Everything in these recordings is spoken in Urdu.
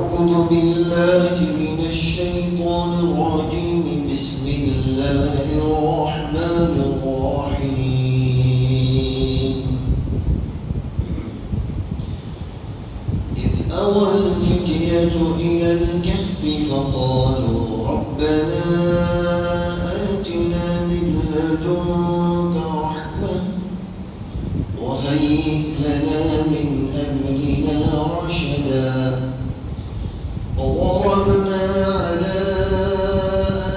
أعوذ بالله من الشيطان الرجيم بسم الله الرحمن الرحيم إذ أوى الفتية إلى الكهف فقالوا ربنا آتنا من لدنك رحمة وهيئ لنا من أمرنا رشدا وضربنا على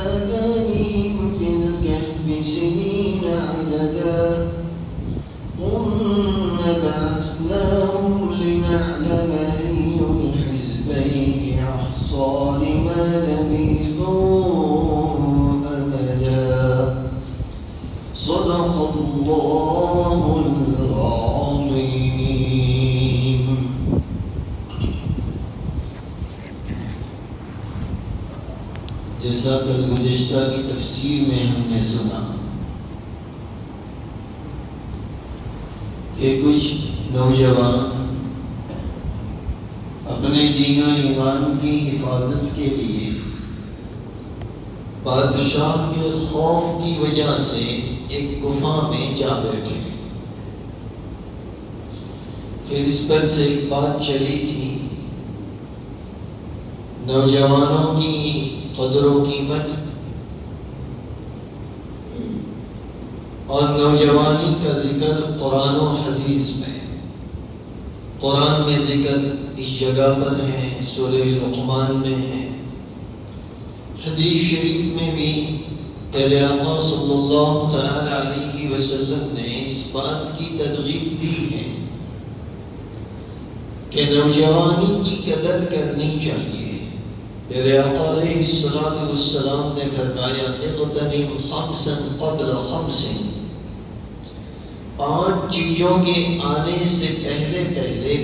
آذانهم في الكهف سنين عددا ثم بعثناهم لنعلم أي الحزبين أحصى لما لبثوا أمدا صدق الله العظيم. جیسا کل گزشتہ کی تفسیر میں ہم نے سنا کہ کچھ نوجوان اپنے دین و ایمان کی حفاظت کے لیے بادشاہ کے خوف کی وجہ سے ایک گفا میں جا بیٹھے. پھر اس پر سے ایک بات چلی تھی نوجوانوں کی قدر و قیمت اور نوجوانی کا ذکر قرآن و حدیث میں. قرآن میں ذکر اس جگہ پر ہے، سورہ لقمان میں ہے، حدیث شریف میں بھی پیارے آقا صلی اللہ تعالی علیہ وسلم نے اس بات کی ترغیب دی ہے کہ نوجوانی کی قدر کرنی چاہیے. پیارے آقا علیہ السلام نے فرمایا اغتنم خمسا قبل خمس، 5 چیزوں کے آنے سے پہلے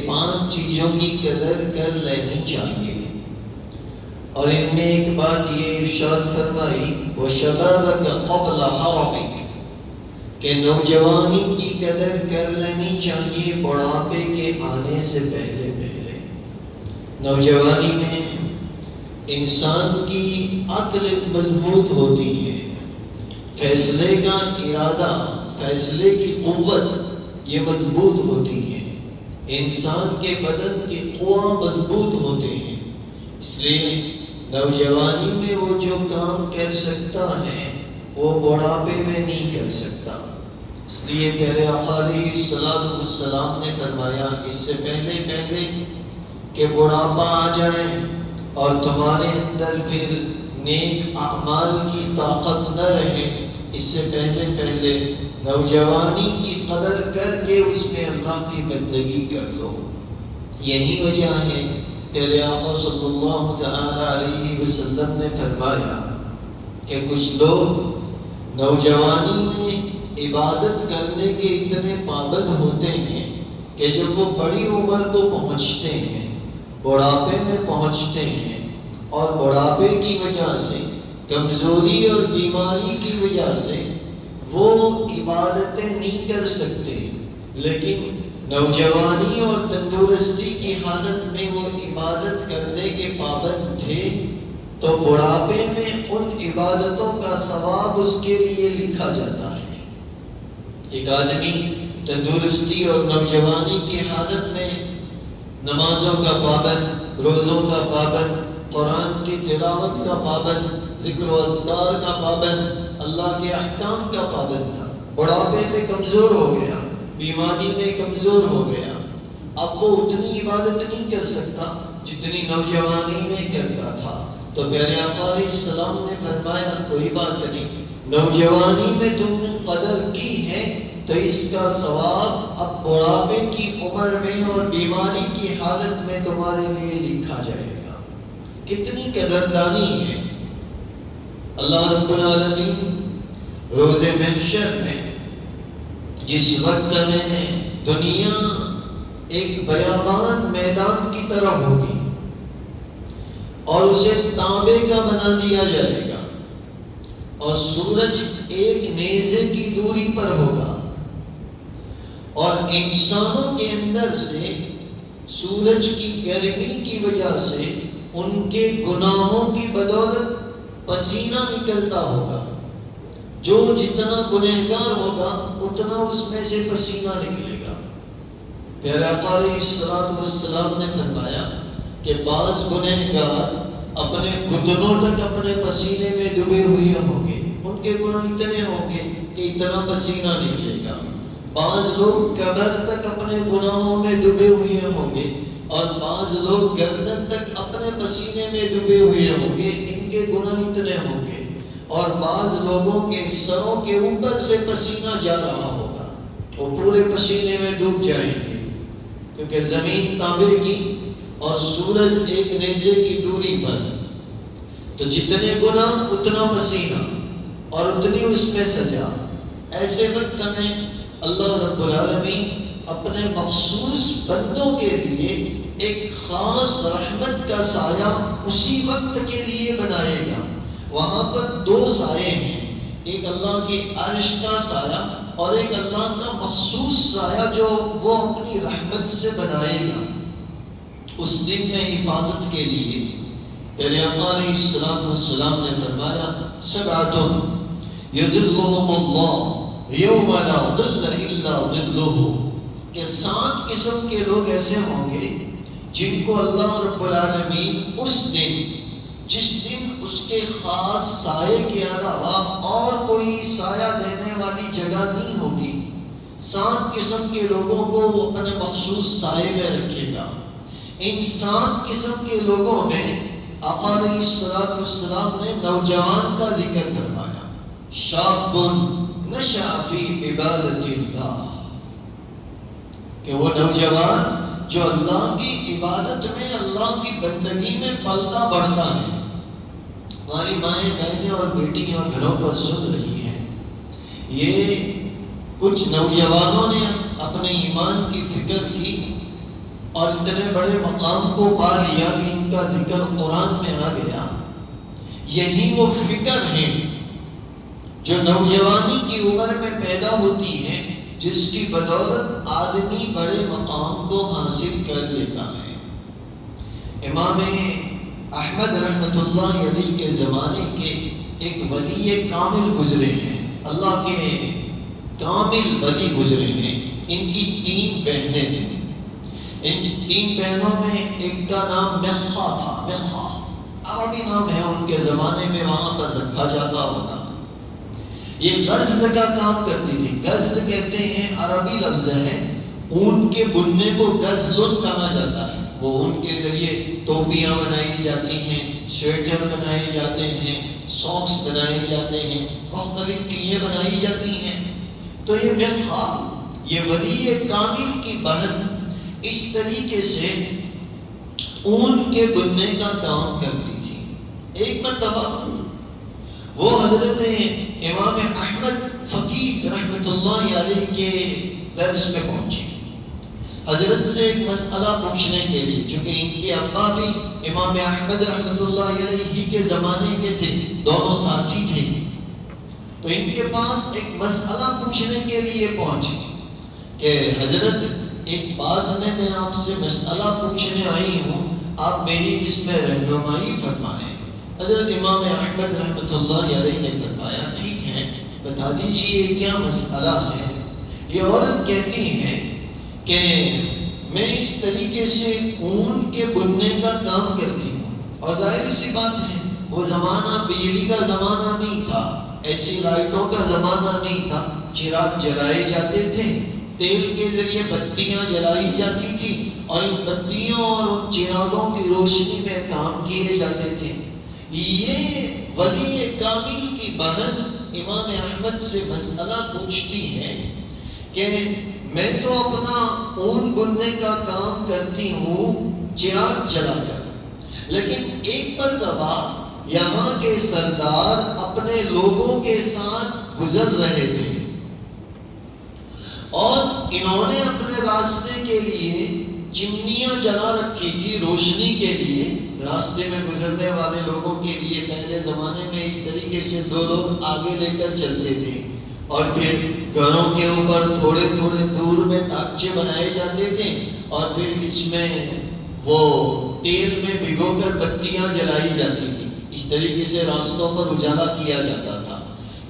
5 چیزوں کی قدر کر لینی چاہیے. اور ان میں ایک بات یہ ارشاد فرمائی وشبابک قبل حرمک، کہ نوجوانی کی قدر کر لینی چاہیے بڑھاپے کے آنے سے پہلے. نوجوانی میں انسان کی عقل مضبوط ہوتی ہے، فیصلے کا ارادہ، فیصلے کی قوت یہ مضبوط ہوتی ہے، انسان کے بدن کے قوہ مضبوط ہوتے ہیں. اس لیے نوجوانی میں وہ جو کام کر سکتا ہے وہ بڑھاپے میں نہیں کر سکتا. اس لیے پیارے آقا علیہ السلام نے فرمایا اس سے پہلے کہ بڑھاپا آ جائے اور تمہارے اندر پھر نیک اعمال کی طاقت نہ رہے، اس سے پہلے نوجوانی کی قدر کر کے اس میں اللہ کی بندگی کر لو. یہی وجہ ہے پیارے آقا صلی اللہ تعالی علیہ وسلم نے فرمایا کہ کچھ لوگ نوجوانی میں عبادت کرنے کے اتنے پابند ہوتے ہیں کہ جب وہ بڑی عمر کو پہنچتے ہیں، بڑھاپے میں پہنچتے ہیں، اور بڑھاپے کی وجہ سے، کمزوری اور بیماری کی وجہ سے وہ عبادتیں نہیں کر سکتے، لیکن نوجوانی اور تندرستی کی حالت میں وہ عبادت کرنے کے پابند تھے، تو بڑھاپے میں ان عبادتوں کا ثواب اس کے لیے لکھا جاتا ہے. ایک آدمی تندرستی اور نوجوانی کی حالت میں نمازوں کا پابند، روزوں کا پابند، قرآن کی تلاوت کا پابند، ذکر و اذکار کا پابند، اللہ کے احکام کا پابند تھا. بڑھاپے میں کمزور ہو گیا، بیماری میں کمزور ہو گیا، اب وہ اتنی عبادت نہیں کر سکتا جتنی نوجوانی میں کرتا تھا. تو پیارے آقا علیہ السلام نے فرمایا کوئی بات نہیں، نوجوانی میں تم نے قدر کی ہے تو اس کا ثواب اب بڑھاپے کی عمر میں اور بیماری کی حالت میں تمہارے لیے لکھا جائے گا. کتنی قدردانی ہے. اللہ رب العالمین روز محشر میں جس وقت میں دنیا ایک بیابان میدان کی طرح ہوگی اور اسے تانبے کا بنا دیا جائے گا اور سورج ایک نیزے کی دوری پر ہوگا اور انسانوں کے اندر سے سورج کی گرمی کی وجہ سے ان کے گناہوں کی بدولت پسینہ نکلتا ہوگا. جو جتنا گنہگار ہوگا اتنا اس میں سے پسینہ نکلے گا. پیارے آقا علیہ الصلوۃ والسلام نے فرمایا کہ بعض گنہگار اپنے گھٹنوں تک اپنے پسینے میں ڈوبے ہوئے ہوں گے. ان کے گناہ اتنے ہوں گے کہ اتنا پسینہ نکلے گا. بعض لوگ کمر تک اپنے گناہوں میں ڈوبے ہوئے ہوں گے اور بعض لوگ گردن تک اپنے پسینے میں ڈوبے ہوئے ہوں گے. ان کے گناہ اتنے ہوں گے. اور بعض لوگوں کے سروں کے اوپر سے پسینہ جا رہا ہوگا, وہ پورے پسینے میں ڈوب جائیں گے, کیونکہ زمین تانبے کی اور سورج ایک نیزے کی دوری پر. تو جتنے گناہ اتنا پسینہ اور اتنی اس میں سزا. ایسے وقت میں اللہ رب العالمین اپنے مخصوص بندوں کے لیے ایک خاص رحمت کا سایہ اسی وقت کے لیے بنائے گا. وہاں پر دو سائے ہیں, ایک اللہ کے عرش کا سایہ اور ایک اللہ کا مخصوص سایہ جو وہ اپنی رحمت سے بنائے گا. اس دن میں حفاظت کے لیے پیارے آقا علیہ الصلوۃ والسلام نے فرمایا سبعۃ یظلھم اللہ یوم لا ظل الا ظلہ, کہ 7 قسم کے لوگ ایسے ہوں گے جن کو اللہ رب العالمین اس دن, جس دن اس کے خاص سائے کے علاوہ اور کوئی سایہ دینے والی جگہ نہیں ہوگی, 7 قسم کے لوگوں کو وہ اپنے مخصوص سائے میں رکھے گا. ان 7 قسم کے لوگوں میں آقا علیہ الصلوۃ والسلام نے نوجوان کا ذکر فرمایا. شاب نشأ فی عبادت اللہ, کہ وہ نوجوان جو اللہ کی عبادت میں, اللہ کی بندگی میں پلتا بڑھتا ہے. ہماری مائیں بہنیں اور بیٹیاں گھروں پر سن رہی ہیں, یہ کچھ نوجوانوں نے اپنے ایمان کی فکر کی اور اتنے بڑے مقام کو پا لیا کہ ان کا ذکر قرآن میں آ گیا. یہی وہ فکر ہے جو نوجوانی کی عمر میں پیدا ہوتی ہے, جس کی بدولت آدمی بڑے مقام کو حاصل کر لیتا ہے. امام احمد رحمۃ اللہ علیہ کے زمانے کے ایک ولی کامل گزرے ہیں, اللہ کے کامل ولی گزرے ہیں. ان کی 3 بہنیں تھیں. ان 3 بہنوں میں ایک کا نام مخا تھا. مخا عربی نام ہے, ان کے زمانے میں وہاں پر رکھا جاتا ہوگا. یہ غزل کا کام کرتی تھی. غزل کہتے ہیں, عربی لفظ ہے, اون کے بننے کو غزل کہا جاتا ہے. وہ ان کے ذریعے ٹوپیاں بنائی جاتی ہیں, سویٹر بنائے جاتے ہیں, ساکس بنائے جاتے ہیں, مختلف چیزیں بنائی جاتی ہیں. تو یہ مخا, یہ ولی کامل کی بہن اس طریقے سے اون کے بننے کا کام کرتی تھی. ایک مرتبہ وہ حضرت امام احمد فقیہ رحمۃ اللہ علیہ کے درس میں پہنچی. حضرت سے ایک مسئلہ پوچھنے کے لیے, چونکہ ان کے ابا بھی امام احمد رحمۃ اللہ علیہ کے زمانے کے تھے, دونوں ساتھی تھے. تو ان کے پاس ایک مسئلہ پوچھنے کے لیے پہنچی کہ حضرت ایک بات میں آپ سے مسئلہ پوچھنے آئی ہوں, آپ میری اس میں رہنمائی فرمائیں. حضرت امام احمد رحمۃ اللہ علیہ نے فرمایا ٹھیک ہے, بتا دیجیے کیا مسئلہ ہے. یہ عورت کہتی ہے کہ میں اس طریقے سے اون کے بننے کا کام کرتی ہوں, اور ظاہر سی بات ہے وہ زمانہ بجلی کا زمانہ نہیں تھا, ایسی لائٹوں کا زمانہ نہیں تھا. چراغ جلائے جاتے تھے, تیل کے ذریعے بتیاں جلائی جاتی تھی, اور ان بتیوں اور ان چراغوں کی روشنی میں کام کیے جاتے تھے. یہ ولی کامل کی بہن امام احمد سے مسئلہ پوچھتی ہے کہ میں تو اپنا اون بننے کا کام کرتی ہوں چراغ جلا کر, لیکن ایک مرتبہ یہاں کے سردار اپنے لوگوں کے ساتھ گزر رہے تھے اور انہوں نے اپنے راستے کے لیے چمنیاں جلا رکھی تھی روشنی کے لیے. راستے میں گزرنے والے لوگوں کے لیے پہلے زمانے میں اس طریقے سے 2 لوگ آگے لے کر چلتے تھے, اور پھر گھروں کے اوپر تھوڑے تھوڑے دور میں تاکچے بنائے جاتے تھے, اور پھر اس میں وہ تیل میں بھگو کر بتیاں جلائی جاتی تھی، اس طریقے سے راستوں پر اجالا کیا جاتا تھا۔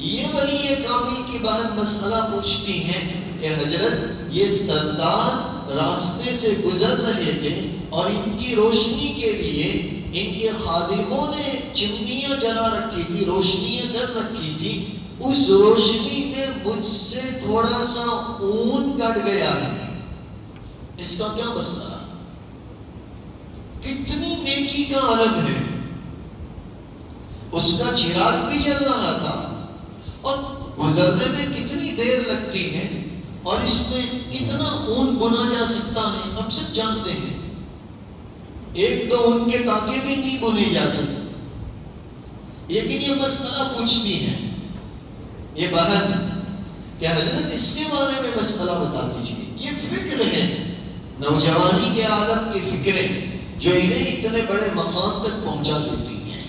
یہ ولی کامل کی بہن مسئلہ پوچھتی ہیں کہ حضرت یہ سردار راستے سے گزر رہے تھے اور ان کی روشنی کے لیے ان کے خادموں نے چمنیاں جلا رکھی تھی، روشنیاں کر رکھی تھی، اس روشنی میں مجھ سے تھوڑا سا اون کٹ گیا ہے، اس کا کیا مسئلہ؟ کتنی نیکی کا عالم ہے، اس کا چراغ بھی جل رہا تھا اور گزرنے میں کتنی دیر لگتی ہے اور اس میں کتنا اون بنا جا سکتا ہے، ہم سب جانتے ہیں۔ ایک تو ان کے ٹانکے بھی نہیں بنے جاتے، لیکن یہ مسئلہ پوچھتی ہے یہ بہن کہ حضرت اس کے بارے میں مسئلہ بتا دیجیے۔ یہ فکر ہے، نوجوانی کے عالم کی فکریں جو انہیں اتنے بڑے مقام تک پہنچا دیتی ہیں۔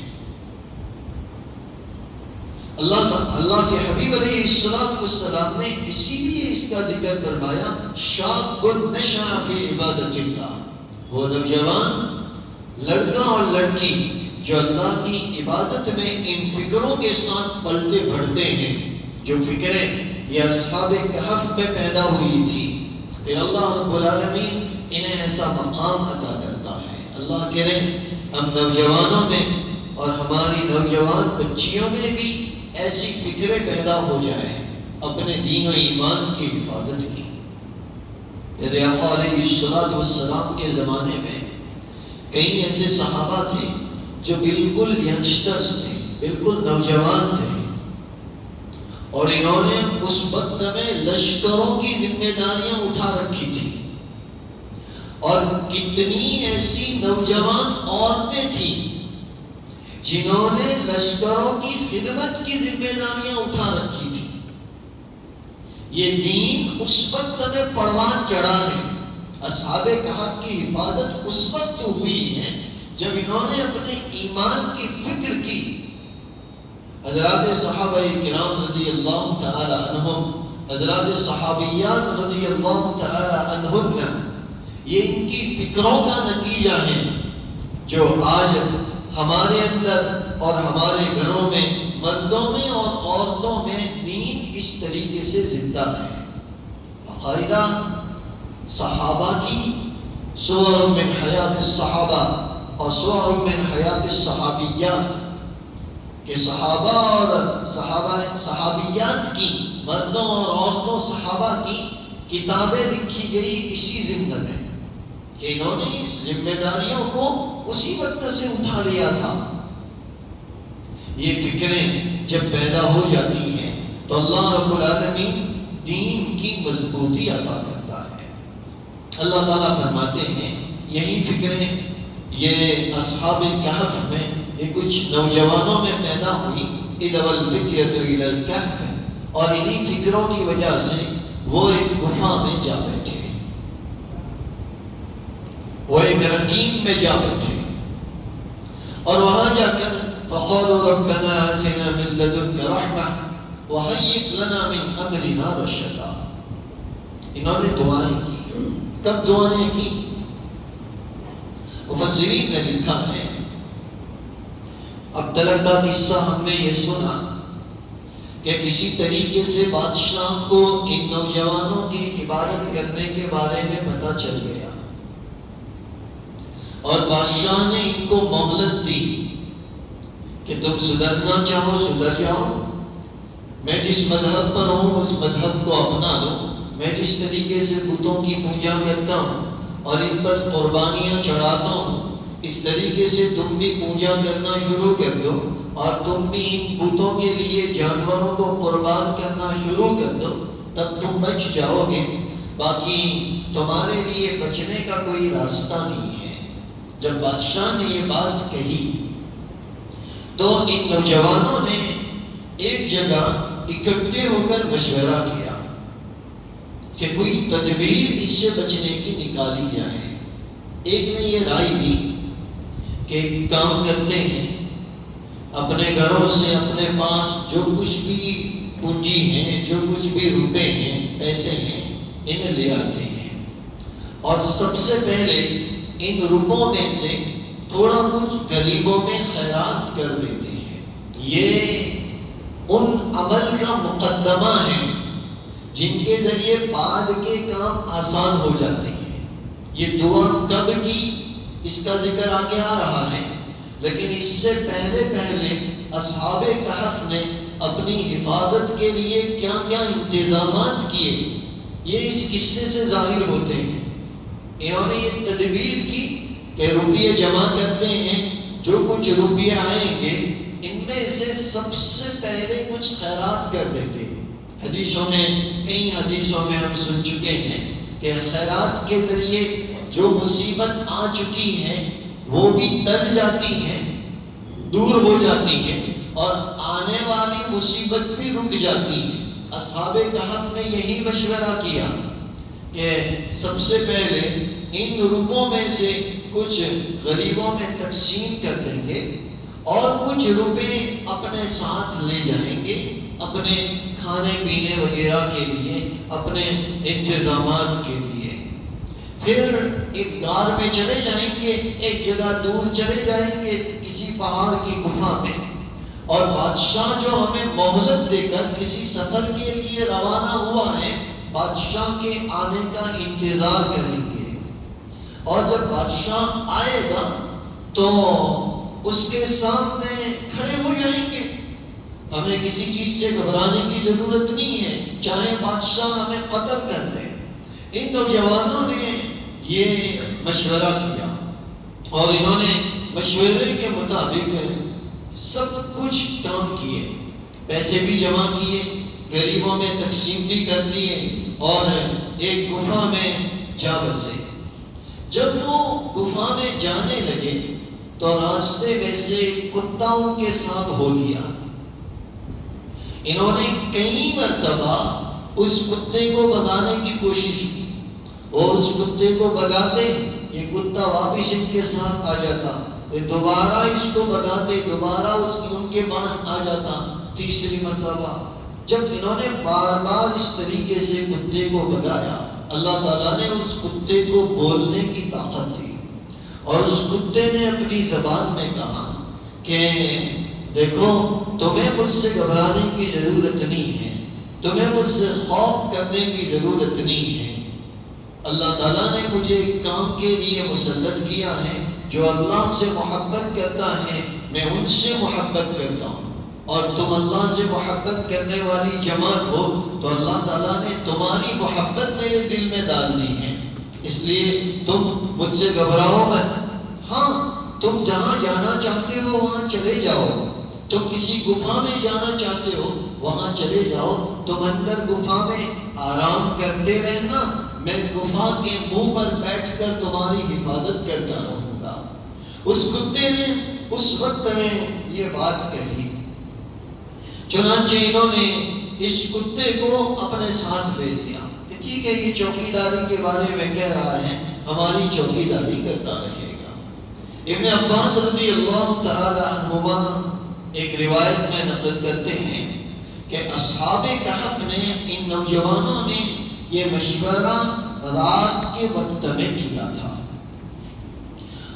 اللہ کے حبیب علیہ السلام نے اسی لیے اس کا ذکر فرمایا، شاب نشأ فی عبادت اللہ، وہ نوجوان لڑکا اور لڑکی جو اللہ کی عبادت میں ان فکروں کے ساتھ پلتے بڑھتے ہیں، جو فکریں یہ اصحاب کہف میں پیدا ہوئی تھی، پھر اللہ رب العالمین انہیں ایسا مقام عطا کرتا ہے۔ اللہ کرے ہم نوجوانوں میں اور ہماری نوجوان بچیوں میں بھی ایسی فکریں پیدا ہو جائیں اپنے دین و ایمان کی حفاظت کی۔ میرے آقا علیہ السلام کے زمانے میں کئی ایسے صحابہ تھے جو بالکل ینگسٹرز تھے، بالکل نوجوان تھے، اور انہوں نے اس وقت میں لشکروں کی ذمہ داریاں اٹھا رکھی تھی، اور کتنی ایسی نوجوان عورتیں تھیں جنہوں نے لشکروں کی خدمت کی ذمہ داریاں اٹھا رکھی تھی۔ یہ دین اس وقت میں پروان چڑھا ہے، اصحاب کہف کی حفاظت اس وقت ہوئی ہے جب انہوں نے اپنے ایمان کی فکر کی۔ حضرات صحابہ کرام رضی اللہ تعالی عنہم، حضرات صحابیات رضی اللہ تعالی عنہن، یہ ان کی فکروں کا نتیجہ ہے جو آج ہمارے اندر اور ہمارے گھروں میں، مردوں میں اور عورتوں میں دین اس طریقے سے زندہ ہے۔ باقاعدہ صحابہ کی سور من حیات الصحابہ اور سور من حیات الصحابیات کہ صحابہ اور صحابیات کی، مردوں اور عورتوں صحابہ کی کتابیں لکھی گئی اسی ضمن میں کہ انہوں نے اس ذمہ داریوں کو اسی وقت سے اٹھا لیا تھا۔ یہ فکریں جب پیدا ہو جاتی ہیں تو اللہ رب العالمین دین کی مضبوطی عطا کرتا ہے۔ اللہ تعالیٰ فرماتے ہیں یہی فکریں یہ اصحاب کہف میں یہ کچھ نوجوانوں میں پیدا ہوئی، اِذَا وَالْفِتْيَةُ إِلَى الْكَهْفِ، اور انہی فکروں کی وجہ سے وہ ایک گفا میں جا بیٹھے، وہ ایک رکیم میں جا بیٹھے، اور وہاں جا کر فَقَالُوا رَبَّنَا آتِنَا مِن لَّدُنكَ رَحْمَةً وَهَيِّئْ لَنَا مِنْ أَمْرِنَا رَشَدًا۔ انہوں نے دعائیں کی۔ کب دعائیں کی؟ مفسرین نے لکھا ہے، اب تلک کا قصہ ہم نے یہ سنا کہ کسی طریقے سے بادشاہ کو ان نوجوانوں کی عبادت کرنے کے بارے میں پتہ چل گیا، اور بادشاہ نے ان کو مہلت دی کہ تم سدھرنا چاہو سدھر جاؤ، میں جس مذہب پر ہوں اس مذہب کو اپنا لو، میں جس طریقے سے بتوں کی پوجا کرتا ہوں اور ان پر قربانیاں چڑھاتا ہوں، اس طریقے سے تم بھی پوجا کرنا شروع کر دو، اور تم بھی ان بتوں کے لیے جانوروں کو قربان کرنا شروع کر دو، تب تم بچ جاؤ گے، باقی تمہارے لیے بچنے کا کوئی راستہ نہیں ہے۔ جب بادشاہ نے یہ بات کہی تو ان نوجوانوں نے ایک جگہ اکٹھے ہو کر مشورہ کیا کہ کوئی تدبیر اس سے بچنے کی نکالی جائے۔ ایک نے یہ رائے دی کہ ایک کام کرتے ہیں، اپنے گھروں سے اپنے پاس جو کچھ بھی پونجی ہیں، جو کچھ بھی روپے ہیں، پیسے ہیں، انہیں لے آتے ہیں، اور سب سے پہلے ان روپوں میں سے تھوڑا کچھ غریبوں میں خیرات کر دیتے ہیں، یہ ان عمل کا مقدمہ ہے جن کے ذریعے بعد کے کام آسان ہو جاتے ہیں۔ یہ دعا کب کی اس کا ذکر آگے آ رہا ہے، لیکن اس سے پہلے اصحاب کہف نے اپنی حفاظت کے لیے کیا کیا انتظامات کیے، یہ اس قصے سے ظاہر ہوتے ہیں۔ انہوں نے یہ تدبیر کی کہ روپیے جمع کرتے ہیں، جو کچھ روپیے آئیں گے ان میں سے سب سے پہلے کچھ خیرات کر دیتے۔ کئی حدیثوں میں ہم سن چکے ہیں کہ خیرات کے ذریعے جو مصیبت آ چکی ہے وہ بھی ٹل جاتی ہے، دور ہو جاتی ہے، اور آنے والی مصیبت بھی رک جاتی ہے۔ اصحاب کہف نے یہی مشورہ کیا کہ سب سے پہلے ان روپوں میں سے کچھ غریبوں میں تقسیم کر دیں گے اور کچھ روپے اپنے ساتھ لے جائیں گے اپنے کھانے پینے وغیرہ کے لیے، اپنے انتظامات کے لیے۔ پھر ایک غار میں چلے جائیں گے، ایک جگہ دور چلے جائیں گے کسی پہاڑ کی گفا میں، اور بادشاہ جو ہمیں مہلت دے کر کسی سفر کے لیے روانہ ہوا ہے، بادشاہ کے آنے کا انتظار کریں گے، اور جب بادشاہ آئے گا تو اس کے سامنے کھڑے ہو جائیں گے۔ ہمیں کسی چیز سے گھبرانے کی ضرورت نہیں ہے، چاہے بادشاہ ہمیں قتل کر دے۔ ان نوجوانوں نے یہ مشورہ کیا اور انہوں نے مشورے کے مطابق سب کچھ کام کیے، پیسے بھی جمع کیے، غریبوں میں تقسیم بھی کر دیے، اور ایک گفا میں جا بسے۔ جب وہ گفا میں جانے لگے تو راستے میں سے کتا ان کے ساتھ ہو لیا۔ انہوں نے کئی مرتبہ اس کتے کو بھگانے کی کوشش کی، اور اس کتے کو بھگاتے یہ کتا واپس ان کے ساتھ آ جاتا، دوبارہ اس کو بھگاتے دوبارہ ان کے پاس آ جاتا۔ تیسری مرتبہ جب انہوں نے بار بار اس طریقے سے کتے کو بھگایا، اللہ تعالیٰ نے اس کتے کو بولنے کی طاقت دی، اور اس کتے نے اپنی زبان میں کہا کہ دیکھو، تمہیں مجھ سے گھبرانے کی ضرورت نہیں ہے، تمہیں مجھ سے خوف کرنے کی ضرورت نہیں ہے۔ اللہ تعالیٰ نے مجھے ایک کام کے لیے مسلط کیا ہے، جو اللہ سے محبت کرتا ہے میں ان سے محبت کرتا ہوں، اور تم اللہ سے محبت کرنے والی جماعت ہو تو اللہ تعالیٰ نے تمہاری محبت میرے دل میں ڈال دی ہے، اس لیے تم مجھ سے گھبراؤ مت۔ ہاں، تم جہاں جانا چاہتے ہو وہاں چلے جاؤ، تم کسی گفا میں جانا چاہتے ہو وہاں چلے جاؤ، تم اندر گفا میں آرام کرتے رہنا، میں گفا کے منہ پر بیٹھ کر تمہاری حفاظت کرتا رہوں گا۔ اس کتے نے اس وقت میں یہ بات کہی، چنانچہ انہوں نے اس کتے کو اپنے ساتھ لے لیا کہ ٹھیک ہے، یہ چوکیداری کے بارے میں کہہ رہا ہے، ہماری چوکیداری کرتا رہے گا۔ ابن عباس رضی اللہ تعالی عنہما ایک روایت میں نقل کرتے ہیں کہ اصحاب کہف نے، ان نوجوانوں نے یہ مشورہ رات کے وقت میں کیا تھا،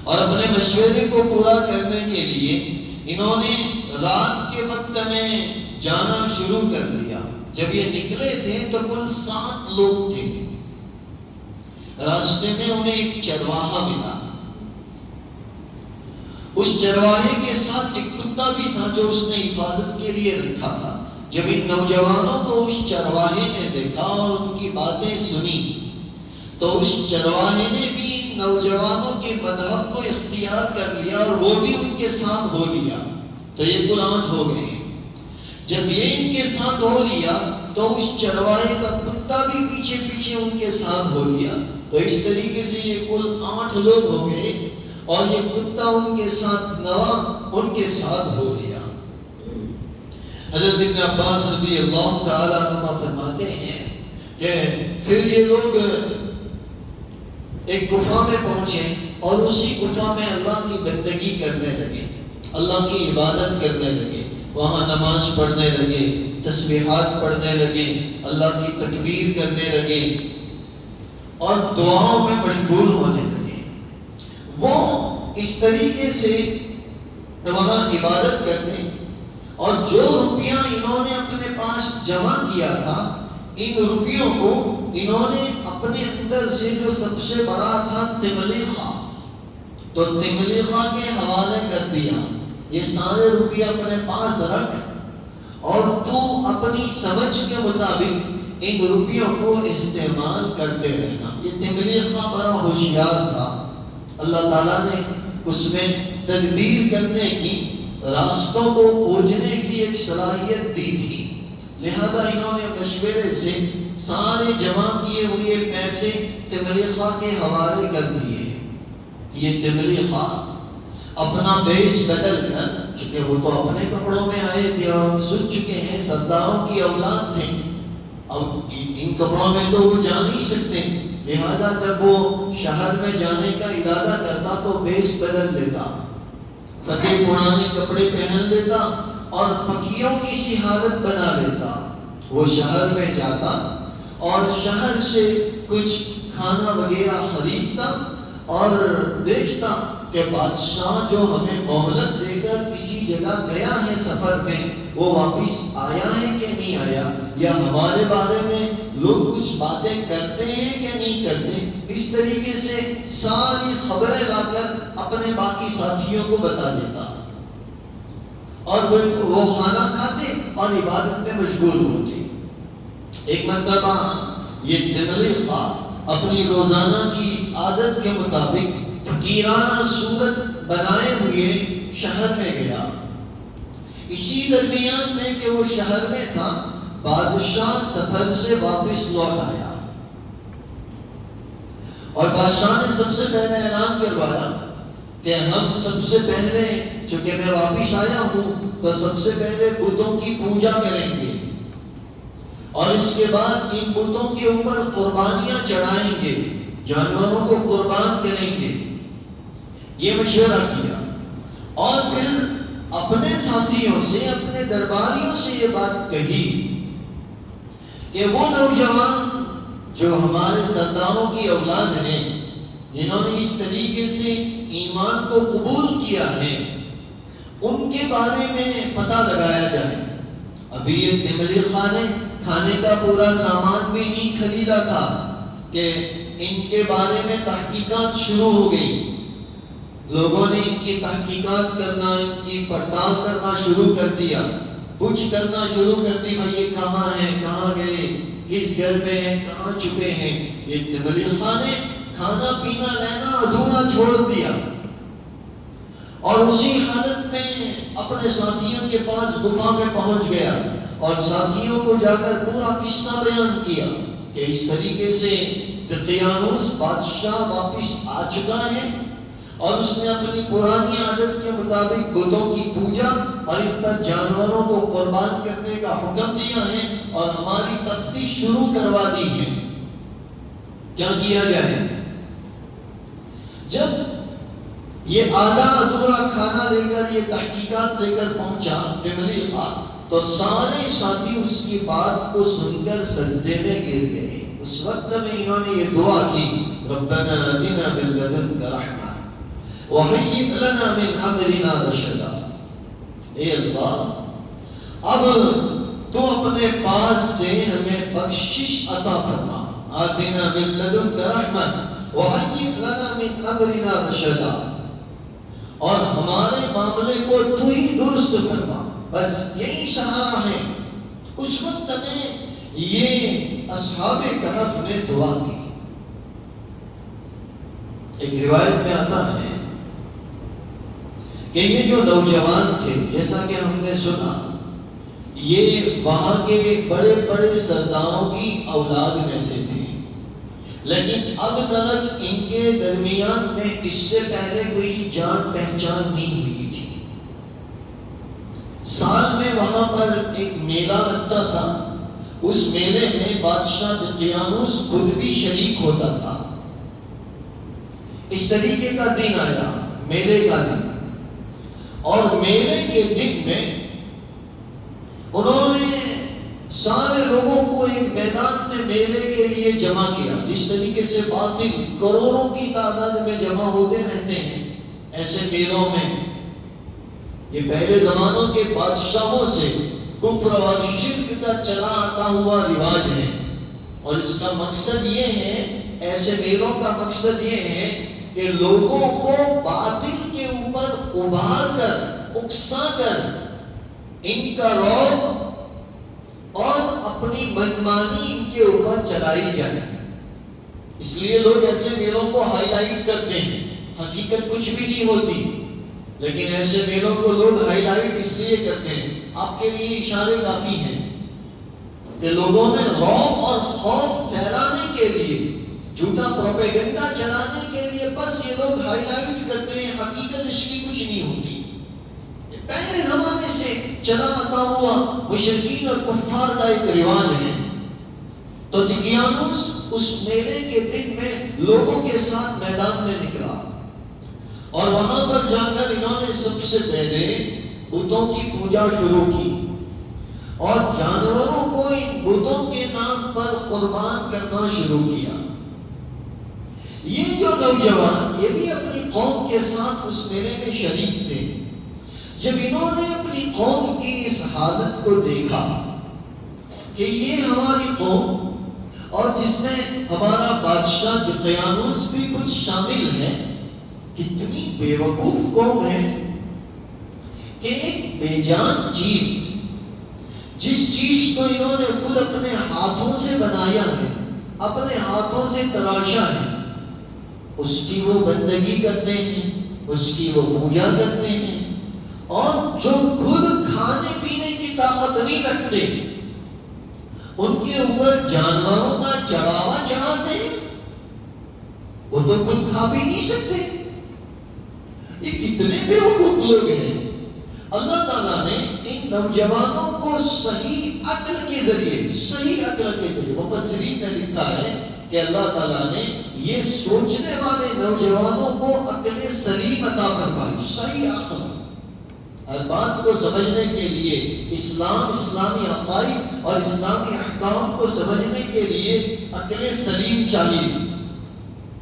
اور اپنے مشورے کو پورا کرنے کے لیے انہوں نے رات کے وقت میں جانا شروع کر دیا۔ جب یہ نکلے تھے تو کل 7 لوگ تھے۔ راستے میں انہیں ایک چرواہا ملا، اس چرواہے کے ساتھ ایک کتا بھی تھا جو اس نے حفاظت کے لیے رکھا تھا۔ جب ان نوجوانوں کو اس چرواہے نے دیکھا اور ان کی باتیں سنی تو اس چرواہے نے بھی نوجوانوں کے مذہب کو اختیار کر لیا اور وہ بھی ان کے ساتھ ہو لیا، تو یہ کل 8 ہو گئے۔ جب یہ ان کے ساتھ ہو لیا تو اس چرواہے کا کتا بھی پیچھے پیچھے ان کے ساتھ ہو لیا، تو اس طریقے سے یہ کل 8 لوگ ہو گئے، اور یہ کتا ان کے ساتھ نوا ان کے ساتھ ہو لیا۔ حضرت ابن عباس رضی اللہ تعالیٰ عنہ فرماتے ہیں کہ پھر یہ لوگ ایک گفا میں پہنچے اور اسی گفا میں اللہ کی بندگی کرنے لگے، اللہ کی عبادت کرنے لگے، وہاں نماز پڑھنے لگے، تسبیحات پڑھنے لگے، اللہ کی تکبیر کرنے لگے اور دعاؤں میں مشغول ہونے لگے۔ وہ اس طریقے سے وہاں عبادت کرتے، اور جو روپیہ انہوں نے اپنے پاس جمع کیا تھا، ان روپیوں کو انہوں نے اپنے اندر سے جو سب سے بڑا تھا تملیخہ، تو تملیخہ کے حوالے کر دیا، یہ سارے روپیہ اپنے پاس رکھ اور تو اپنی سمجھ کے مطابق ان روپیوں کو استعمال کرتے رہنا۔ یہ تملیخہ بڑا ہوشیار تھا، اللہ تعالیٰ نے اس میں تدبیر کرنے کی، راستوں کو کھوجنے کی ایک صلاحیت دی تھی، لہذا انہوں نے مشورے سے سارے جمع کیے ہوئے پیسے تملیخہ کے حوالے کر دیے۔ یہ تملیخہ اپنا بیس بدل کر، چونکہ وہ تو اپنے کپڑوں میں آئے تھے اور ہم سن چکے ہیں سرداروں کی اولاد تھے، اب ان کپڑوں میں تو وہ جا نہیں سکتے، لہذا جب وہ شہر میں جانے کا ارادہ کرتا تو بیس بدل لیتا، فتح پرانے کپڑے پہن لیتا اور فقیروں کی سی حالت بنا لیتا۔ وہ شہر میں جاتا اور شہر سے کچھ کھانا وغیرہ خریدتا اور دیکھتا کہ بادشاہ جو ہمیں مہلت دے کر کسی جگہ گیا ہے سفر میں، وہ واپس آیا ہے کہ نہیں آیا، یا ہمارے بارے میں لوگ کچھ باتیں کرتے ہیں کہ نہیں کرتے۔ اس طریقے سے ساری خبریں لا کر اپنے باقی ساتھیوں کو بتا دیتا، اور وہ کھانا کھاتے اور عبادت میں مشغول ہوتے۔ ایک مرتبہ یہ تملیخہ اپنی روزانہ کی عادت کے مطابق فقیرانہ صورت بنائے ہوئے شہر میں گیا۔ اسی درمیان میں کہ وہ شہر میں تھا، بادشاہ سفر سے واپس لوٹ آیا، اور بادشاہ نے سب سے پہلے اعلان کروایا کہ ہم سب سے پہلے، چونکہ میں واپس آیا ہوں تو سب سے پہلے بتوں کی پوجا کریں گے، اور اس کے بعد ان بتوں کے اوپر قربانیاں چڑھائیں گے، جانوروں کو قربان کریں گے۔ یہ مشورہ کیا، اور پھر اپنے ساتھیوں سے، اپنے درباریوں سے یہ بات کہی کہ وہ نوجوان جو ہمارے سرداروں کی اولاد ہیں، جنہوں نے اس طریقے سے ایمان کو قبول کیا ہے، ان کے بارے میں پتہ لگایا جائے۔ ابھی یہ تملیخہ نے کھانے کا پورا سامان بھی نہیں خریدا تھا کہ ان کے بارے میں تحقیقات شروع ہو گئی، لوگوں نے ان کی تحقیقات کرنا، ان کی پڑتال کرنا شروع کر دیا، پوچھ کرنا شروع کر دی، بھائی یہ کہاں ہیں، کہاں گئے، کس گھر میں ہیں، کہاں چھپے ہیں۔ یہ تملیخہ نے کھانا پینا لینا ادھورا چھوڑ دیا، اور اسی حالت میں اپنے ساتھیوں کے پاس گفا میں پہنچ گیا اور ساتھیوں کو جا کر پورا قصہ بیان کیا کہ اس طریقے سے دقیانوس بادشاہ واپس آ چکا ہے، اور اس نے اپنی پرانی عادت کے مطابق بتوں کی پوجا اور ان پر جانوروں کو قربان کرنے کا حکم دیا ہے، اور ہماری تفتیش شروع کروا دی ہے، کیا کیا جائے۔ جب یہ آدھا ادھورا کھانا لے کر، یہ تحقیقات لے کر پہنچا تملیخہ، تو سارے ساتھی اس کی بات کو سن کر سجدے میں گر گئے۔ اس وقت میں انہوں نے یہ دعا کی، ربنا آتنا من لدنک رحمہ وہیئ لنا من امرنا رشدا۔ اے اللہ، اب تو اپنے پاس سے ہمیں بخشش عطا فرما، آتنا من لدنک رحمہ وہیئ لنا من امرنا رشدا، اور ہمارے معاملے کو تو ہی درست فرما، بس یہی سہارا ہے۔ اس وقت میں یہ اصحاب کہف نے دعا کی۔ ایک روایت میں آتا ہے کہ یہ جو نوجوان تھے، جیسا کہ ہم نے سنا، یہ وہاں کے بڑے بڑے سرداروں کی اولاد میں سے تھے، لیکن اب تک ان کے درمیان میں اس سے پہلے کوئی جان پہچان نہیں ہوئی تھی۔ سال میں وہاں پر ایک میلہ لگتا تھا، اس میلے میں بادشاہ دقیانوس خود بھی شریک ہوتا تھا۔ اس طریقے کا دن آیا، میلے کا دن، اور میلے کے دن میں انہوں نے سارے لوگوں کو ایک میدان میں میلے کے لیے جمع کیا، جس طریقے سے باطل کروڑوں کی تعداد میں جمع ہوتے رہتے ہیں، ایسے میلوں میں یہ پہلے زمانوں کے بادشاہوں سے کفر اور شرک کا چلا آتا ہوا رواج ہے، اور اس کا مقصد یہ ہے، ایسے میلوں کا مقصد یہ ہے کہ لوگوں کو باطل کے اوپر ابھار کر، اکسا کر ان کا رعب اور اپنی منمانی ان کے اوپر چلائی جائے۔ اس لیے لوگ ایسے میلوں کو ہائی لائٹ کرتے ہیں، حقیقت کچھ بھی نہیں ہوتی، لیکن ایسے میلوں کو لوگ ہائی لائٹ اس لیے کرتے ہیں۔ آپ کے لیے اشارے کافی ہیں کہ لوگوں میں رعب اور خوف پھیلانے کے لیے، جھوٹا پروپیگنڈا چلانے کے لیے بس یہ لوگ ہائی لائٹ کرتے ہیں، حقیقت اس کی کچھ نہیں ہوتی۔ پہلے زمانے سے چلا آتا ہوا مشرکین اور کفار کا ایک رواج ہے۔ تو دقیانوس اس میلے کے دن میں لوگوں کے ساتھ میدان میں نکلا، اور وہاں پر جا کر انہوں نے سب سے پہلے بتوں کی پوجا شروع کی، اور جانوروں کو ان بتوں کے نام پر قربان کرنا شروع کیا۔ یہ جو نوجوان، یہ بھی اپنی قوم کے ساتھ اس میلے میں شریک تھے۔ جب انہوں نے اپنی قوم کی اس حالت کو دیکھا کہ یہ ہماری قوم، اور جس میں ہمارا بادشاہ دقیانوس بھی کچھ شامل ہے، کتنی بے وقوف قوم ہے کہ ایک بے جان چیز، جس چیز کو انہوں نے خود اپنے ہاتھوں سے بنایا ہے، اپنے ہاتھوں سے تراشا ہے، اس کی وہ بندگی کرتے ہیں، اس کی وہ پوجا کرتے ہیں، اور جو خود کھانے پینے کی طاقت نہیں رکھتے ان کے اوپر جانوروں کا چڑھاوا چڑھاتے ہیں۔ وہ تو خود کھا بھی نہیں سکتے۔ یہ کتنے بے وقوف لوگ ہیں۔ اللہ تعالیٰ نے ان نوجوانوں کو صحیح عقل کے ذریعے مفسرین نے لکھا ہے کہ اللہ تعالیٰ نے یہ سوچنے والے نوجوانوں کو عقل سلیم عطا فرمائی، صحیح عقل۔ ہر بات کو سمجھنے کے لیے اسلامی عقائد اور اسلامی احکام کو سمجھنے کے لیے عقل سلیم چاہیے۔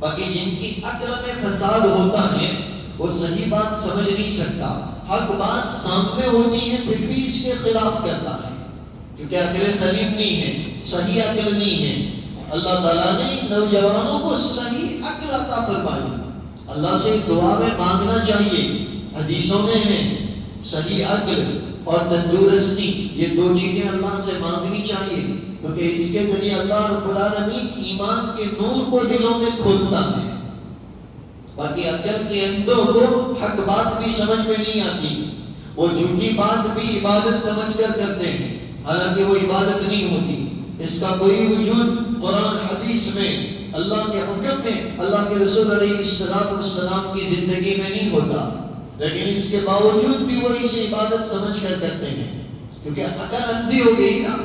باقی جن کی عقل میں فساد ہوتا ہے وہ صحیح بات سمجھ نہیں سکتا، حق بات سامنے ہوتی ہے پھر بھی اس کے خلاف کرتا ہے، کیونکہ عقل سلیم نہیں ہے، صحیح عقل نہیں ہے۔ اللہ تعالیٰ نے نوجوانوں کو صحیح عقل عطا فرمائی۔ اللہ سے دعا میں مانگنا چاہیے، حدیثوں میں ہے صحیح عقل اور تندرستی، یہ دو چیزیں اللہ سے مانگنی چاہیے، کیونکہ اس کے ذریعے اللہ رب العالمین ایمان کے نور کو دلوں میں کھولتا ہے۔ باقی عقل کے اندھوں کو حق بات بھی سمجھ میں نہیں آتی، وہ جھوٹی بات بھی عبادت سمجھ کر کرتے ہیں، حالانکہ وہ عبادت نہیں ہوتی۔ اس کا کوئی وجود قرآن حدیث میں، اللہ کے حکم میں، اللہ کے رسول علیہ السلام کی زندگی میں نہیں ہوتا، لیکن اس کے باوجود بھی وہ اسے عبادت سمجھ کر کرتے ہیں، کیونکہ عقل اندھی ہو گئی نا۔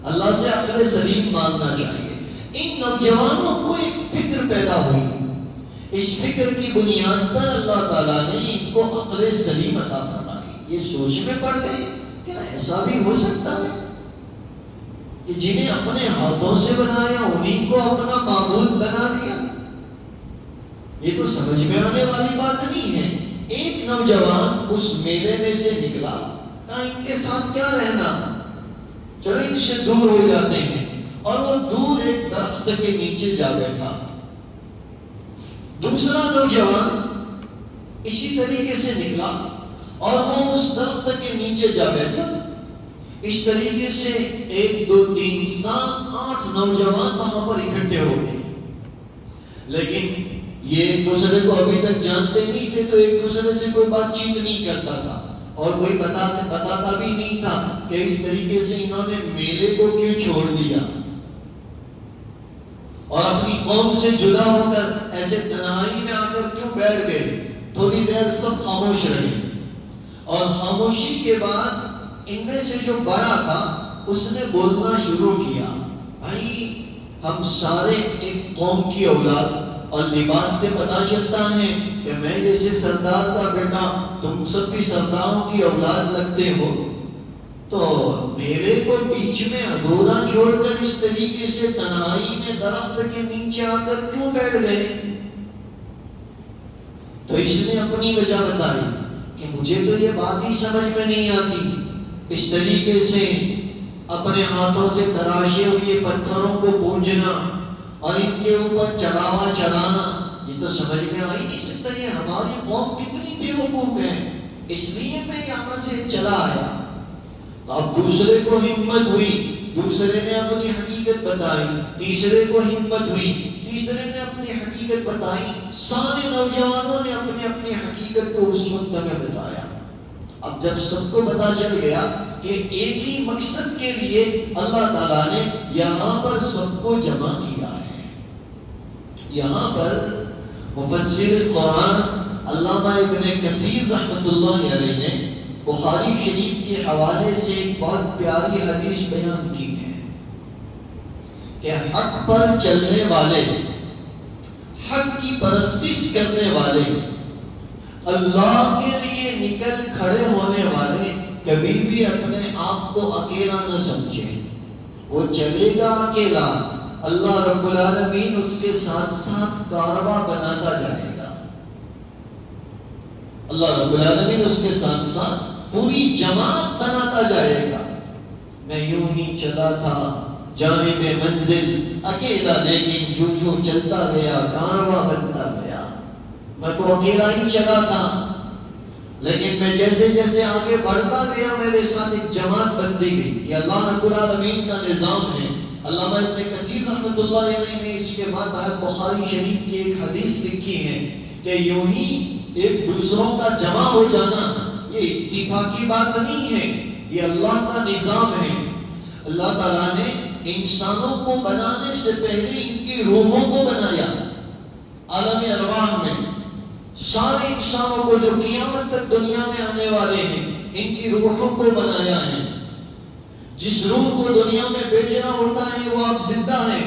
اللہ سے عقل سلیم مانگنا چاہیے۔ ان نوجوانوں کو ایک فکر پیدا ہوئی، اس فکر کی بنیاد پر اللہ تعالیٰ نے ان کو عقل سلیم عطا فرمائی۔ یہ سوچ میں پڑ گئے کیا ایسا بھی ہو سکتا ہے کہ جنہیں اپنے ہاتھوں سے بنایا انہیں کو اپنا معبود بنا دیا؟ یہ تو سمجھ میں آنے والی بات نہیں ہے۔ ایک نوجوان اس میلے میں سے نکلا، کہا ان کے ساتھ کیا رہنا، چلو ان سے دور ہو جاتے ہیں، اور وہ دور ایک درخت کے نیچے جا بیٹھا۔ دوسرا نوجوان اسی طریقے سے نکلا اور وہ اس درخت کے نیچے جا بیٹھا۔ اس طریقے سے 1 2 3 7 8 نوجوان وہاں پر اکٹھے ہو گئے، لیکن یہ ایک دوسرے کو ابھی تک جانتے نہیں تھے، تو ایک دوسرے سے کوئی بات چیت نہیں کرتا تھا، اور کوئی بتاتا بھی نہیں تھا کہ اس طریقے سے انہوں نے میلے کو کیوں چھوڑ دیا اور اپنی قوم سے جدا ہو کر ایسے تنہائی میں آ کر کیوں بیٹھ گئے۔ تھوڑی دیر سب خاموش رہے، اور خاموشی کے بعد ان میں سے جو بڑا تھا اس نے بولنا شروع کیا، بھائی ہم سارے ایک قوم کی اولاد، اور لباس سے پتا چلتا ہے کہ میں جیسے سردار کا بیٹا، تم سب بھی سرداروں کی اولاد لگتے ہو، تو میلے کو بیچ میں ادھورا چھوڑ کر اس طریقے سے تنہائی میں درخت کے نیچے آ کر کیوں بیٹھ گئے؟ تو اس نے اپنی وجہ بتائی کہ مجھے تو یہ بات ہی سمجھ میں نہیں آتی، اس طریقے سے اپنے ہاتھوں سے تراشے ہوئے پتھروں کو پوجنا اور ان کے اوپر چڑھاوا چڑھانا، یہ تو سمجھ میں آ ہی نہیں سکتا، یہ ہماری قوم کتنی بے وقوف ہے، اس لیے میں یہاں سے چلا آیا۔ اب دوسرے کو ہمت ہوئی، دوسرے نے اپنی حقیقت بتائی، تیسرے کو ہمت ہوئی، تیسرے نے اپنی حقیقت بتائی، سارے نوجوانوں نے اپنی اپنی حقیقت کو اس وقت میں بتایا۔ اب جب سب کو پتا چل گیا کہ ایک ہی مقصد کے لیے اللہ تعالیٰ نے یہاں پر سب کو جمع کیا ہے، یہاں پر مفسر قرآن علامہ ابن کثیر رحمۃ اللہ علیہ نے بخاری شریف کے حوالے سے ایک بہت پیاری حدیث بیان کی ہے کہ حق پر چلنے والے، حق کی پرستش کرنے والے، اللہ کے لیے نکل کھڑے ہونے والے کبھی بھی اپنے آپ کو اکیلا نہ سمجھے، وہ چلے گا اکیلا، اللہ رب العالمین اس کے ساتھ ساتھ کارواں بناتا جائے گا، اللہ رب العالمین اس کے ساتھ ساتھ پوری جماعت بناتا جائے گا۔ میں یوں ہی چلا تھا جانب منزل اکیلا، لیکن جو جو چلتا گیا کارواں بنتا گیا، میں تو اکیلا ہی چلا تھا، لیکن میں جیسے جیسے آگے بڑھتا گیا میرے ساتھ ایک جماعت بنتی گئی۔ یہ اللہ رب العالمین کا نظام ہے۔ علامہ ابن کثیر رحمۃ اللہ علیہ نے اس کے بعد بخاری شریف کی ایک حدیث لکھی ہے کہ یوں ہی ایک دوسروں کا جمع ہو جانا یہ اتفاقی بات نہیں ہے، یہ اللہ کا نظام ہے۔ اللہ تعالیٰ نے انسانوں کو بنانے سے پہلے ان کی روحوں کو بنایا، عالم ارواح میں سارے انسانوں کو جو قیامت تک دنیا میں آنے والے ہیں ان کی روحوں کو بنایا ہے۔ جس روح کو دنیا میں بھیجنا ہوتا ہے وہ اب زندہ ہے،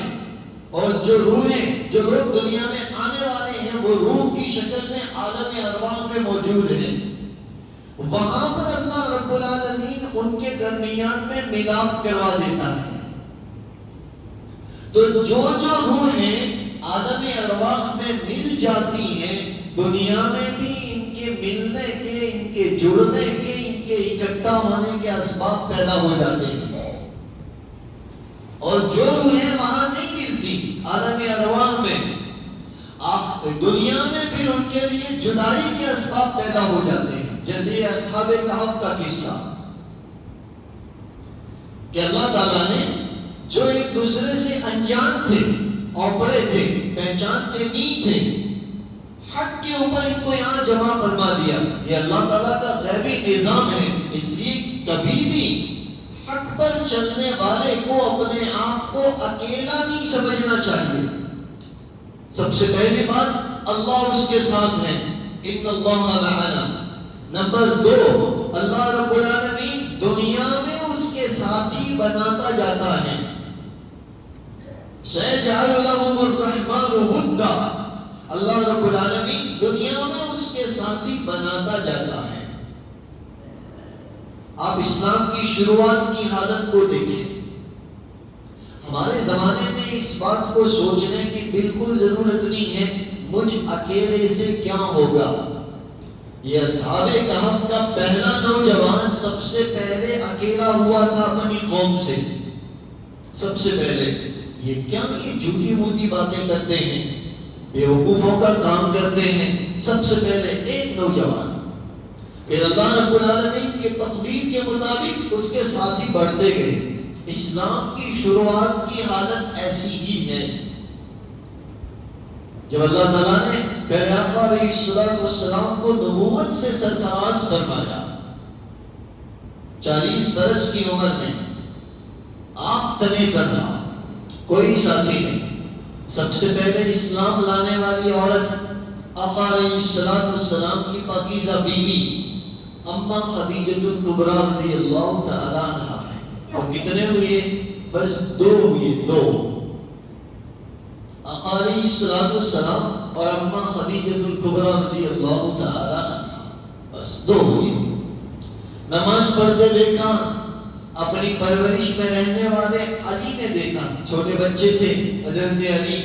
اور جو روحیں جو لوگ دنیا میں آنے والے ہیں وہ روح کی شکل میں عالم ارواح میں موجود ہیں۔ وہاں پر اللہ رب العالمین ان کے درمیان میں ملاپ کروا دیتا ہے، تو جو روحیں عالم ارواح میں مل جاتی ہیں دنیا میں بھی ان کے ملنے کے، ان کے جڑنے کے، ان کے اکٹھا ہونے کے اسباب پیدا ہو جاتے ہیں، اور جو روحیں وہاں نہیں ملتی عالم ارواح میں، دنیا میں پھر ان کے لیے جدائی کے اسباب پیدا ہو جاتے ہیں۔ جیسے یہ اصحاب کہف کا قصہ کہ اللہ تعالیٰ نے جو ایک دوسرے سے انجان تھے، اوپڑے تھے، پہچانتے نہیں تھے، حق کے اوپر ان کو یہاں جمع فرما دیا۔ یہ اللہ تعالیٰ کا غیبی نظام ہے، اس لیے کبھی بھی حق پر چلنے والے کو اپنے آپ کو اکیلا نہیں سمجھنا چاہیے۔ سب سے پہلی بات اللہ اس کے ساتھ ہے، ان اللہ معنا۔ نمبر 2، اللہ رب العالمین دنیا میں اس کے ساتھی بناتا جاتا ہے۔ سَيَجْعَلُ لَهُمُ الرَّحْمَنُ وُدًّا، اللہ رب العالمین دنیا میں اس کے ساتھی بناتا جاتا ہے۔ آپ اسلام کی شروعات کی حالت کو دیکھیں، ہمارے زمانے میں اس بات کو سوچنے کی بالکل ضرورت نہیں ہے مجھ اکیلے سے کیا ہوگا۔ یہ اصحاب کہف کا پہلا نوجوان سب سے پہلے اکیلا ہوا تھا اپنی قوم سے، سب سے پہلے۔ یہ کیا یہ جھوٹی موٹی باتیں کرتے ہیں، بیوقوفوں کا کام کرتے ہیں؟ سب سے پہلے ایک نوجوان، پھر اللہ رب العالمین کے تقدیر کے مطابق اس کے ساتھی بڑھتے گئے۔ اسلام کی شروعات کی حالت ایسی ہی ہے۔ جب اللہ تعالیٰ نے پیارے آقا علیہ السلام کو نبوت سے سرفراز فرمایا، 40 برس کی عمر میں آپ تنے تنہا، کوئی ساتھی نہیں۔ سب سے پہلے اسلام لانے والی عورت آقا علیہ السلام کی پاکیزہ بیوی اما خدیجۃ الکبریٰ رضی اللہ تعالیٰ عنہا ہے۔ اور کتنے ہوئے؟ بس 2 ہوئے، 2۔ آقا علیہ السلام اور اما خدیجۃ الکبریٰ رضی اللہ تعالیٰ عنہا، بس 2 ہوئے۔ نماز پڑھتے دیکھا، اپنی پرورش میں رہنے والے علی نے دیکھا، چھوٹے بچے تھے حضرت علی،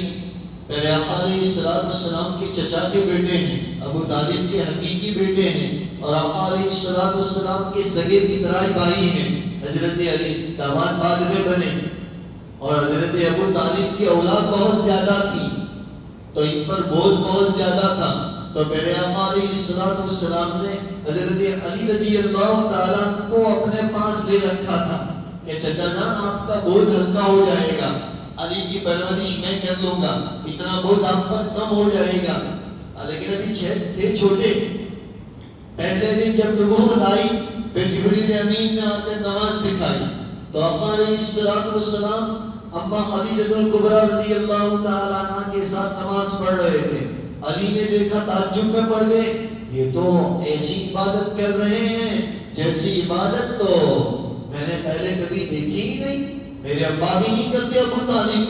میرے آقا علیہ السلام کے چچا کے بیٹے ہیں، ابو طالب کے حقیقی بیٹے ہیں، اور آقا علیہ السلام کے سگے پترائی بھائی ہیں حضرت علی، داماد بعد میں بنے، اور حضرت ابو طالب کی اولاد بہت زیادہ تھی تو ان پر بوجھ بہت زیادہ تھا، تو میرے آقا علیہ السلام نے حضرت علی رضی اللہ تعالیٰ کو اپنے پاس لے رکھا تھا کہ چچا جان آپ کا بوجھ ہلکا ہو جائے گا، علی کی پرورش میں کر لوں گا، اتنا بوجھ آپ پر کم ہو جائے گا۔ لیکن ابھی تھے چھوٹے، پہلے دن جب نبوت آئی پھر جبریل امین نے آ کر نماز سکھائی تو آقا علیہ السلام اما خدیجہ الکبریٰ رضی اللہ تعالیٰ عنہ کے ساتھ نماز پڑھ رہے تھے، علی نے دیکھا تعجب میں پڑ گئے، یہ تو ایسی عبادت کر رہے ہیں جیسی عبادت تو میں نے پہلے کبھی دیکھی ہی نہیں، میرے ابا بھی نہیں کرتے ابو طالب،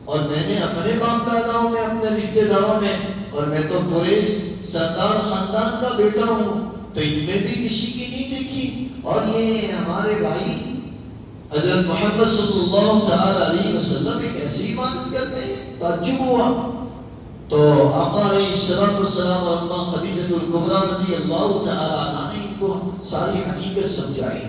اور میں نے اپنے باپ داداؤں میں، اپنے رشتے داروں میں، اور میں تو قریش سردار خاندان کا بیٹا ہوں تو ان میں بھی کسی کی نہیں دیکھی، اور یہ ہمارے بھائی حضرت محمد صلی اللہ تعالی علیہ وسلم ایک ایسی عبادت کرتے ہیں، تعجب ہوا۔ تو آقا علیہ السلام اور اماں خدیجہ الکبریٰ رضی اللہ تعالی عنہ نے ان کو ساری حقیقت سمجھائی،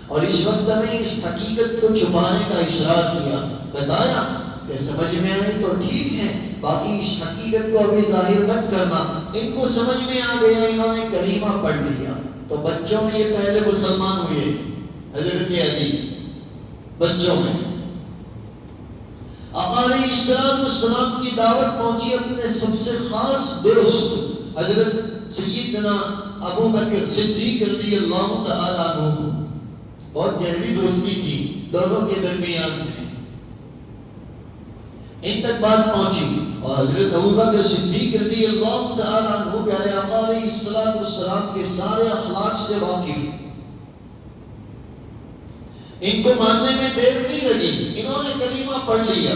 اور اس وقت ہمیں اس حقیقت کو چھپانے کا اصرار کیا، بتایا کہ سمجھ میں آئی تو ٹھیک ہے، باقی اس حقیقت کو ابھی ظاہر مت کرنا۔ ان کو سمجھ میں آ گیا، انہوں نے کلمہ پڑھ لیا، تو بچوں میں یہ پہلے مسلمان ہوئے، حضرت علی بچوں میں۔ آقا علیہ السلام کی دعوت پہنچی اپنے سب سے خاص دوست حضرت سیدنا ابو بکر صدیق رضی اللہ تعالیٰ عنہ، بہت گہری دوستی تھی دونوں کے درمیان میں، ان تک بات پہنچی، اور حضرت ابو بکر صدیق رضی اللہ تعالیٰ عنہ پیارے آقا علیہ السلام کے سارے اخلاق سے واقف، ان کو ماننے میں دیر نہیں لگی، انہوں نے کلمہ پڑھ لیا،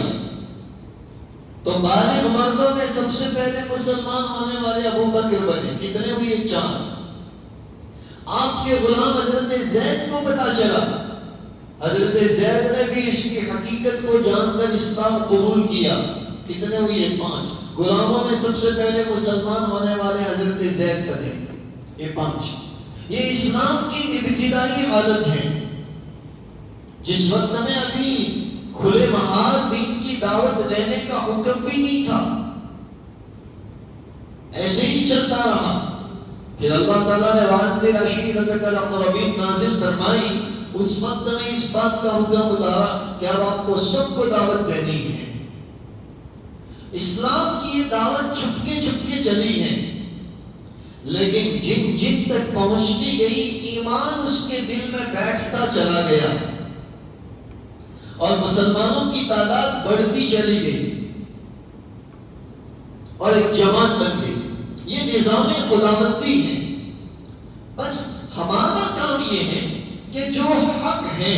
تو بالغ مردوں میں سب سے پہلے مسلمان ہونے والے ابو بکر بنے، کتنے ہوئے؟ 4۔ آپ کے غلام حضرت زید کو پتا چلا، حضرت زید نے بھی اس کی حقیقت کو جان کر اسلام قبول کیا، کتنے ہوئے؟ 5۔ غلاموں میں سب سے پہلے مسلمان ہونے والے حضرت زید بنے، یہ 5۔ یہ اسلام کی ابتدائی حالت ہے، جس وقت ہمیں ابھی کھلے محال دین کی دعوت دینے کا حکم بھی نہیں تھا، ایسے ہی چلتا رہا۔ پھر اللہ تعالیٰ نے وَأَنذِرْ عَشِيرَتَكَ الْأَقْرَبِينَ نازل فرمائی، اس وقت میں اس بات کا حکم اتارا کہ اب آپ کو سب کو دعوت دینی ہے۔ اسلام کی یہ دعوت چھپکے چھپکے چلی ہے، لیکن جن جن تک پہنچتی گئی ایمان اس کے دل میں بیٹھتا چلا گیا، اور مسلمانوں کی تعداد بڑھتی چلی گئی، اور ایک جماعت بن گئی۔ یہ نظام خداوندی ہے، بس ہمارا کام یہ ہے کہ جو حق ہے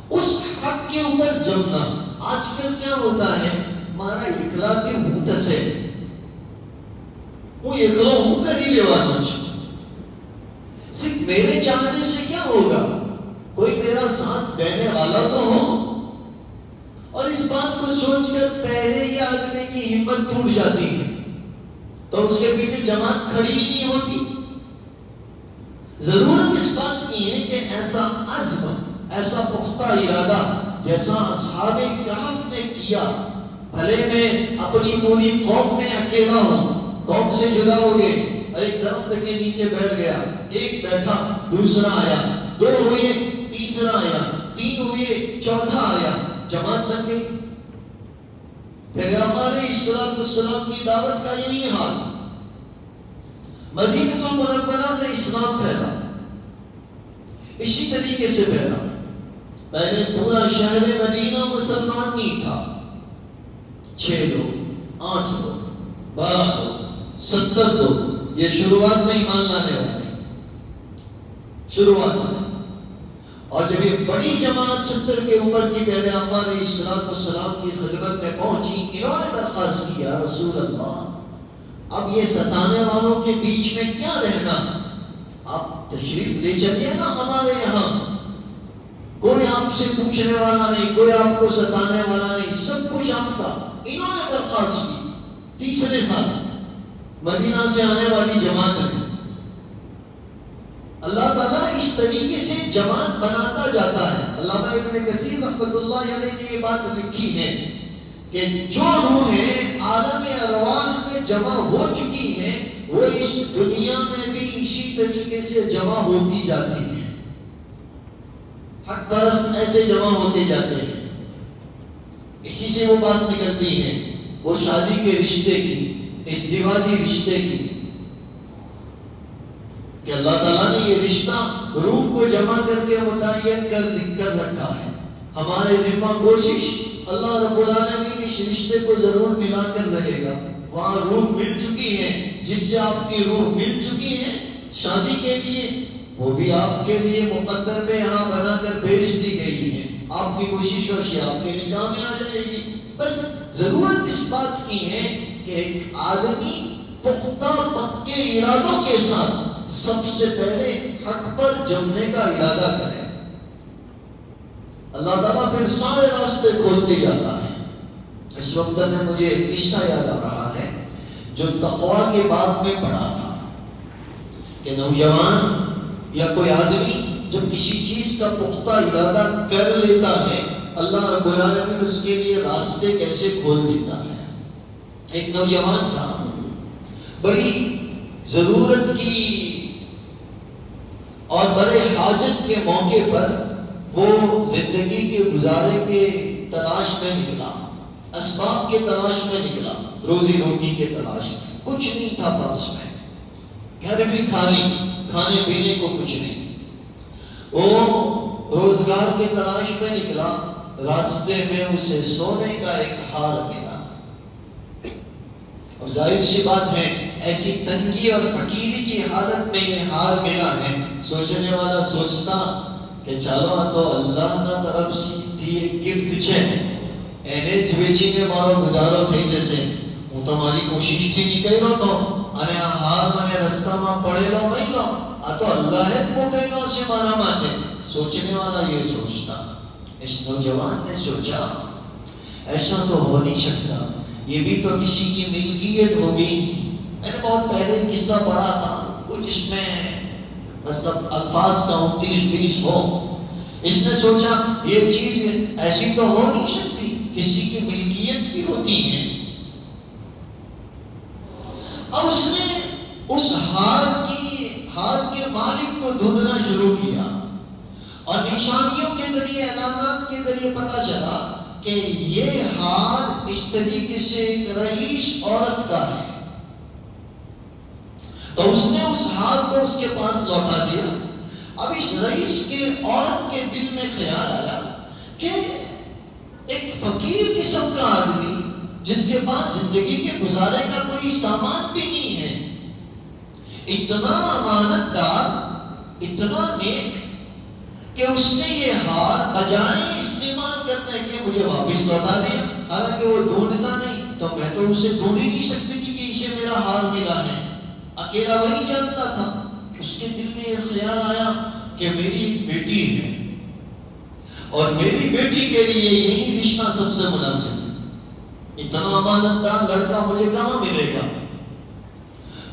اس حق کے اوپر جمنا۔ آج کل کیا ہوتا ہے، ہمارا اکلاتی ہوتا سے وہ اکلا ہوں کر ہی لیوانا، صرف میرے چاہنے سے کیا ہوگا، کوئی میرا ساتھ دینے والا تو ہو، اور اس بات کو سوچ کر پہلے ہی آدمی کی ہمت ٹوٹ جاتی ہے تو اس کے پیچھے جماعت کھڑی ہی نہیں ہوتی۔ ضرورت اس بات کی ہے کہ ایسا عزم، ایسا پختہ ارادہ جیسا اصحاب کہف نے کیا، بھلے میں اپنی پوری قوم میں اکیلا ہوں، قوم سے جدا ہو گئے، ایک درخت کے نیچے بیٹھ گیا، ایک بیٹھا، دوسرا آیا، 2 ہوئے، تیسرا آیا، 3 ہوئے، چوتھا آیا، جماعت بن گئی۔ پھر آقا علیہ السلام کی دعوت کا یہی حال، مدینہ المنورہ میں اسلام پھیلا، اسی طریقے سے پھیلا۔ پہلے پورا شہر مدینہ مسلمان نہیں تھا، 6 لوگ، 8 لوگ، 12 لوگ، 70 لوگ، یہ شروعات میں ایمان لانے والے، شروعات میں۔ اور جب یہ بڑی جماعت 70 کے اوپر کی پہلے آقا علیہ السلام کی خدمت میں پہنچی، انہوں نے درخواست کی، یا رسول اللہ، اب یہ ستانے والوں کے بیچ میں کیا رہنا، آپ تشریف لے چلیے نا ہمارے یہاں، کوئی آپ سے پوچھنے والا نہیں، کوئی آپ کو ستانے والا نہیں، سب کچھ آپ کا، انہوں نے درخواست کی. تیسرے سال مدینہ سے آنے والی جماعت نے. اللہ تعالیٰ اس طریقے سے جماعت بناتا جاتا ہے. علامہ ابن کثیر رحمۃ اللہ علیہ نے یہ بات لکھی ہے کہ جو روحیں عالم ارواح میں جمع ہو چکی ہیں وہ اس دنیا میں بھی اسی طریقے سے جمع ہوتی جاتی ہیں. حق پرست ایسے جمع ہوتے جاتے ہیں. اسی سے وہ بات نکلتی ہے وہ شادی کے رشتے کی, ازدواجی رشتے کی, کہ اللہ تعالیٰ نے یہ رشتہ روح کو جمع کر کے متعین کر لکھ کر رکھا ہے. ہمارے ذمہ کوشش اللہ رب العالمین اس رشتے کو ضرور ملا کر رہے گا. وہاں روح مل چکی ہے, جس سے آپ کی روح مل چکی ہے شادی کے لیے, وہ بھی آپ کے لیے مقدر میں یہاں بنا کر بھیج دی گئی ہے. آپ کی کوشش وشی آپ کے نکاح میں آ جائے گی. بس ضرورت اس بات کی ہے کہ ایک آدمی پختہ پکے ارادوں کے ساتھ سب سے پہلے حق پر جمنے کا ارادہ کرے. اللہ تعالیٰ پھر سارے راستے کھولتے جاتا ہے. اس وقت میں مجھے ایک قصہ یاد آ رہا ہے جو تقویٰ کے باب میں پڑھا تھا کہ نوجوان یا کوئی آدمی جب کسی چیز کا پختہ ارادہ کر لیتا ہے اللہ رب العالمین اس کے لیے راستے کیسے کھول دیتا ہے. ایک نوجوان تھا, بڑی ضرورت کی اور بڑے حاجت کے موقع پر وہ زندگی کے گزارے کے تلاش میں نکلا, اسباب کے تلاش میں نکلا, روزی روٹی کے تلاش میں. کچھ نہیں تھا پاس میں, گھر بھی خالی, کھانے پینے کو کچھ نہیں. وہ روزگار کے تلاش میں نکلا. راستے میں اسے سونے کا ایک ہار ملا. اور ظاہر سی بات ہے ایسی تنگی اور فقیری کی حالت میں یہ ہار ملا ہے. سوچنے والا سوچتا کہ چلو تو اللہ نہ طرف تھی ایک گفٹ چھے اینے جویچی نے مارو گزارو تھے جیسے وہ تمہاری کوشش تھی نکئی رو تو انے ہار منے رستہ ماں پڑے لو مئی لو تو اللہ ہے وہ کئی لو سے مارا ماتے. سوچنے والا یہ سوچتا. اس نوجوان نے سوچا ایسا تو ہو نہیں سکتا, یہ بھی تو کسی کی ملکیت ہوگی. میں نے بہت پہلے قصہ پڑھا تھا کچھ جس میں مطلب الفاظ کا 29-20 ہو. اس نے سوچا یہ چیز ایسی تو ہو نہیں سکتی, کسی کی ملکیت بھی ہوتی ہے. اب اس نے اس ہار کے مالک کو ڈھونڈنا شروع کیا اور نشانیوں کے ذریعے, علامات کے ذریعے پتا چلا کہ یہ ہار اس طریقے سے ایک رئیس عورت کا ہے. تو اس نے اس ہار کو اس کے پاس لوٹا دیا. اب اس رئیس کے عورت کے دل میں خیال آیا کہ ایک فقیر قسم کا آدمی جس کے پاس زندگی کے گزارے کا کوئی سامان بھی نہیں ہے, اتنا امانت دار, اتنا نیک کہ اس نے یہ ہار بجائے استعمال کرنے کے مجھے واپس لوٹا دیا. حالانکہ وہ ڈھونڈتا نہیں تو میں تو اسے ڈھونڈ ہی نہیں سکتی تھی کہ اسے میرا ہار ملا ہے. اکیلا وہی جانتا تھا. اس کے دل میں یہ خیال آیا کہ میری بیٹی ہے اور میری بیٹی کے لیے یہی رشتہ سب سے مناسب ہے. اتنا امانت دار لڑکا مجھے کہاں ملے گا.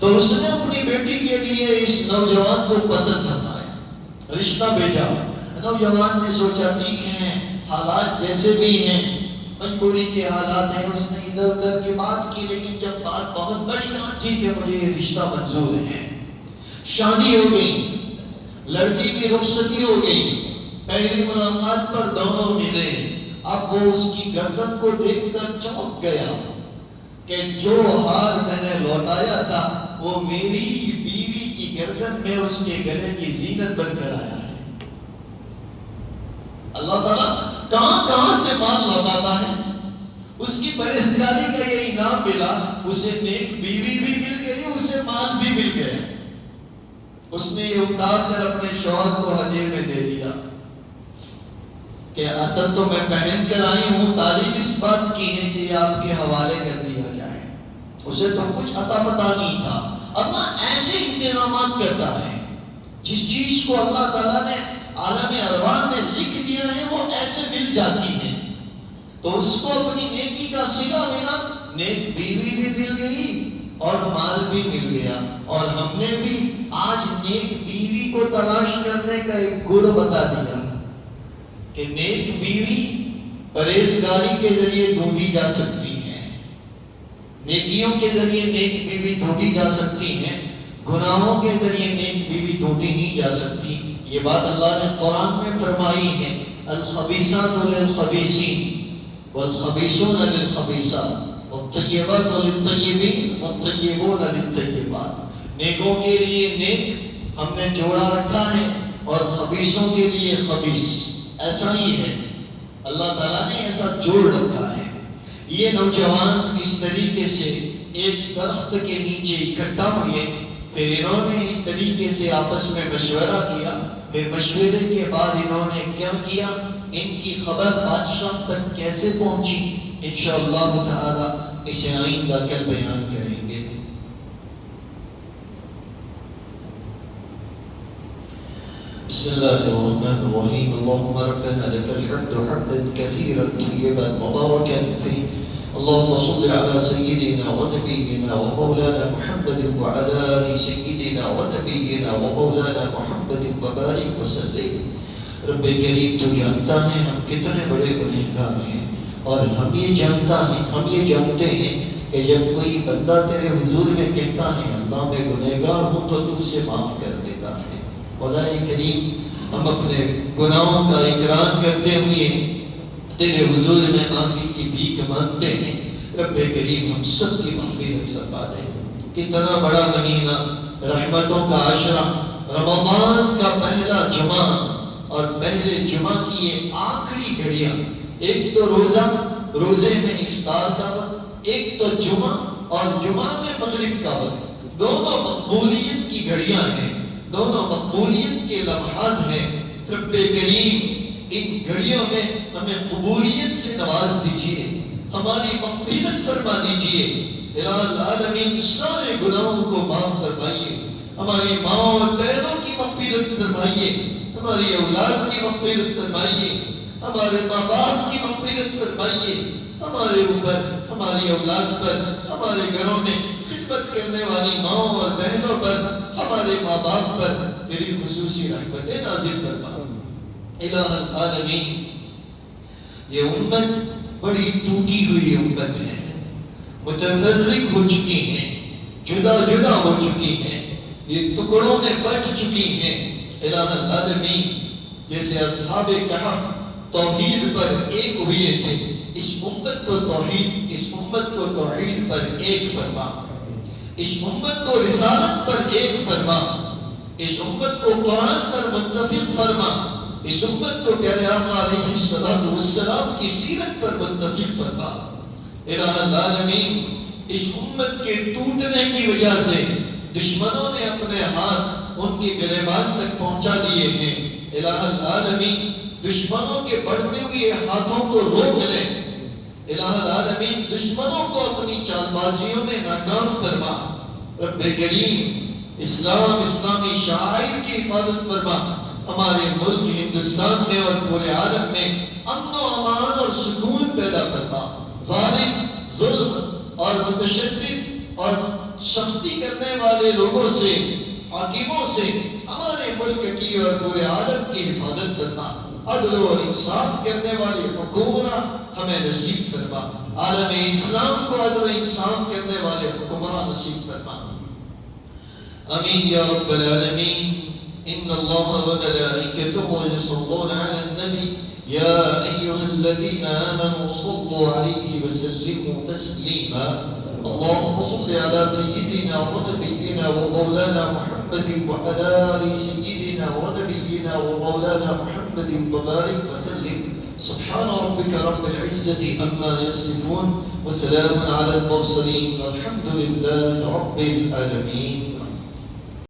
تو اس نے اپنی بیٹی کے لیے اس نوجوان کو پسند فرمایا, رشتہ بھیجا. نوجوان نے سوچا ٹھیک ہے حالات جیسے بھی ہیں, مجبوری کے حالات ہیں. اس نے ادھر ادھر کی بات کی, لیکن جب بات بہت بڑی بات تھی کہ مجھے یہ رشتہ منظور ہے. شادی ہو گئی, لڑکی کی رخصتی ہو گئی. پہلی ملاقات پر دونوں ملے. اب وہ اس کی گردن کو دیکھ کر چونک گیا کہ جو ہار میں نے لوٹایا تھا وہ میری بیوی کی گردن میں اس کے گلے کی زینت بن کر آیا ہے. اللہ تعالیٰ کہاں کہاں سے مال لوٹاتا ہے. اس کی پرہیزگاری کا یہ انعام ملا, اسے نیک بیوی بھی مل گئی, اسے مال بھی مل گیا. اس نے یہ اتار کر اپنے شوہر کو ہدیے میں دے دیا کہ اصل تو میں پہن کر آئی ہوں, تعلیم اس بات کی ہے کہ یہ آپ کے حوالے کر دیا جائے. اسے تو کچھ عطا پتا نہیں تھا. اللہ ایسے انتظامات کرتا ہے, جس چیز کو اللہ تعالیٰ نے عالم ارواح میں لکھ دیا ہے وہ ایسے مل جاتی ہے. تو اس کو اپنی نیکی کا صلہ ملا، نیک بیوی بھی مل گئی اور مال بھی مل گیا. اور ہم نے بھی آج نیک بیوی کو تلاش کرنے کا ایک گڑ بتا دیا کہ نیک بیوی پرہیزگاری کے ذریعے ڈھونڈی جا سکتی ہے، نیکیوں کے ذریعے نیک بیوی ڈھونڈی جا سکتی ہے، گناہوں کے ذریعے نیک بیوی ڈھونڈی نہیں جا سکتی. یہ بات اللہ نے قرآن میں فرمائی ہے، الخبیثات للخبیثین والخبیثون للخبیثات والطیبات للطیبین والطیبون للطیبات. نیکوں کے لیے نیک ہم نے جوڑا رکھا ہے اور خبیثوں کے لیے خبیث. ایسا ہی ہے، اللہ تعالیٰ نے ایسا جوڑ رکھا ہے. یہ نوجوان اس طریقے سے ایک درخت کے نیچے اکٹھا ہوئے، پھر انہوں نے اس طریقے سے آپس میں مشورہ کیا. پھر مشورے کے بعد انہوں نے کیا کیا، ان کی خبر بادشاہ تک کیسے پہنچی، انشاءاللہ تعالی اسے آئندہ کل بیان کریں گے. بسم اللہ الرحمن الرحیم. اللهم ربنا لك الحمد حمدا كثيرا طيبا مباركا فيه. اللهم صل على سيدنا ونبينا ومولانا محمد وعلى آل سيدنا ونبينا ومولانا محمد وبارك وسلم. رب کریم تو جانتا ہے ہم کتنے بڑے گنہگار ہیں، اور ہم یہ جانتے ہیں کہ جب کوئی بندہ تیرے حضور میں کہتا ہے اللہ میں گنہگار ہوں تو تو اسے معاف کر دیتا ہے. خدا کریم ہم اپنے گناہوں کا اقرار کرتے ہوئے تیرے حضور میں معافی کی بھیک مانگتے ہیں. رب کریم ہم سب کی مغفرت فرما دے. کتنا بڑا مہینہ، رحمتوں کا عشرہ، رمضان کا پہلا جمعہ، اور پہلے جمعہ کی یہ آخری گھڑیاں، ایک تو روزے میں افطار کا وقت، ایک تو جمعہ اور جمعہ میں مغرب کا وقت. دونوں مقبولیت کی گھڑیاں ہیں، دونوں مقبولیت کے لمحات ہیں. رب کریم ان گھڑیوں میں ہمیں قبولیت سے نواز دیجئے، ہماری مغفرت فرما دیجئے. الہ العالمین سارے گناہوں کو معاف فرمائیے، ہماری ماں اور بہنوں کی مغفرت فرمائیے، ہماری اولاد کی مغفرت فرمائیے، ہمارے ماں باپ کی مغفرت فرمائیے، ہمارے اوپر، ہماری اولاد پر، ہمارے گھروں میں خدمت کرنے والی ماں اور بہنوں پر، ہمارے ماں باپ پر تیری خصوصی رحمتیں نازل فرما. الہ العالمین یہ امت بڑی ٹوٹی ہوئی امت ہے، متفرق ہو چکی ہے، جدا جدا ہو چکی ہے، یہ ٹکڑوں میں بٹ چکی ہے. الہ العالمین جیسے اصحاب کہف توحید پر ایک ہوئے تھے، اس امت کو توحید پر ایک فرما، اس امت کو رسالت پر ایک فرما، اس امت کو قرآن پر متفق فرما، اس امت کو پیارے آقا علیہ السلام کی سیرت پر متفق فرما. الہ العالمین اس امت کے ٹوٹنے کی وجہ سے دشمنوں نے اپنے ہاتھ ان کے گریبان تک پہنچا دیے ہیں. الہ العالمین دشمنوں کے بڑھتے ہوئے ہاتھوں کو روک لے. الہ العالمین دشمنوں کو اپنی چال بازیوں میں ناکام فرما. رب کریم اسلامی شاعر کی حفاظت فرما. ہمارے ملک ہندوستان میں اور پورے عالم میں امن و امان اور سکون پیدا فرما. ظالم، ظلم اور متشدد اور سختی کرنے والے لوگوں سے، حاکموں سے ہمارے ملک کی اور پورے عالم کی حفاظت فرما. عدل و انصاف کرنے والی حکومت ہمیں نصیب فرما. عالم اسلام کو عدل و انصاف کرنے والے حکمراں نصیب فرما. آمین یا رب العالمین. ان اللہ وملائکته یصلون علی النبی یا ایها الذین آمنوا صلوا علیہ وسلموا تسلیما. اللهم صل على سيدنا ونبينا ومولانا محمد وعلى آل سيدنا ونبينا ومولانا محمد وبارك وسلم. سبحان ربك رب العزة عما يصفون وسلام على المرسلين والحمد لله رب العالمين.